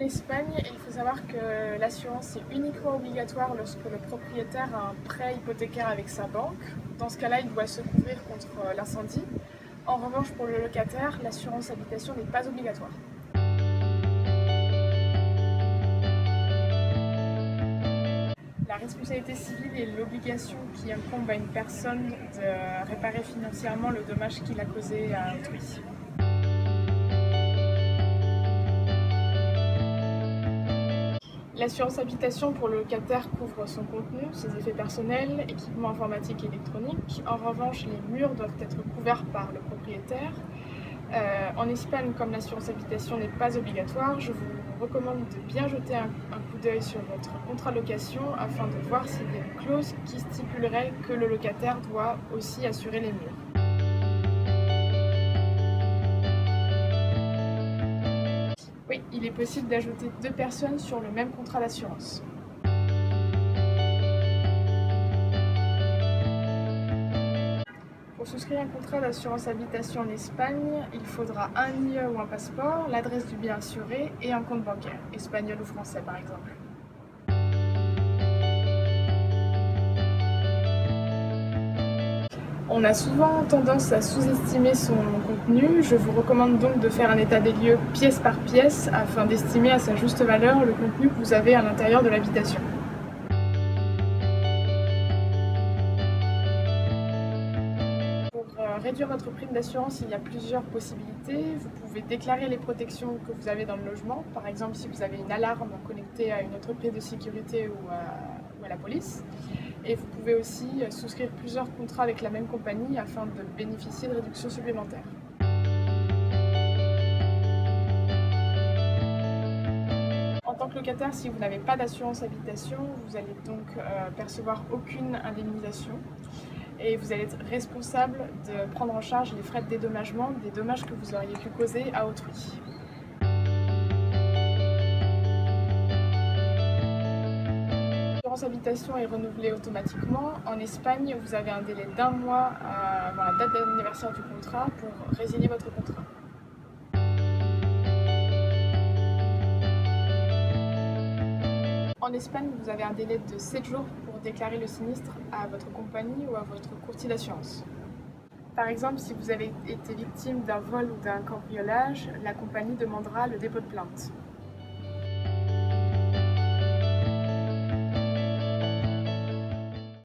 Espagne, il faut savoir que l'assurance est uniquement obligatoire lorsque le propriétaire a un prêt hypothécaire avec sa banque. Dans ce cas-là, il doit se couvrir contre l'incendie. En revanche, pour le locataire, l'assurance habitation n'est pas obligatoire. La responsabilité civile est l'obligation qui incombe à une personne de réparer financièrement le dommage qu'il a causé à autrui. L'assurance habitation pour le locataire couvre son contenu, ses effets personnels, équipements informatiques et électroniques. En revanche, les murs doivent être couverts par le propriétaire. En Espagne, comme l'assurance habitation n'est pas obligatoire, je vous recommande de bien jeter un coup d'œil sur votre contrat de location afin de voir s'il y a une clause qui stipulerait que le locataire doit aussi assurer les murs. Oui, il est possible d'ajouter 2 personnes sur le même contrat d'assurance. Pour souscrire un contrat d'assurance habitation en Espagne, il faudra un NIE ou un passeport, l'adresse du bien assuré et un compte bancaire, espagnol ou français par exemple. On a souvent tendance à sous-estimer son contenu. Je vous recommande donc de faire un état des lieux pièce par pièce afin d'estimer à sa juste valeur le contenu que vous avez à l'intérieur de l'habitation. Pour réduire votre prime d'assurance, il y a plusieurs possibilités. Vous pouvez déclarer les protections que vous avez dans le logement. Par exemple, si vous avez une alarme connectée à une autre clé de sécurité ou à la police. Et vous pouvez aussi souscrire plusieurs contrats avec la même compagnie afin de bénéficier de réductions supplémentaires. En tant que locataire, si vous n'avez pas d'assurance habitation, vous allez donc percevoir aucune indemnisation et vous allez être responsable de prendre en charge les frais de dédommagement des dommages que vous auriez pu causer à autrui. L'assurance habitation est renouvelée automatiquement. En Espagne, vous avez un délai d'1 mois avant la date d'anniversaire du contrat pour résilier votre contrat. En Espagne, vous avez un délai de 7 jours pour déclarer le sinistre à votre compagnie ou à votre courtier d'assurance. Par exemple, si vous avez été victime d'un vol ou d'un cambriolage, la compagnie demandera le dépôt de plainte.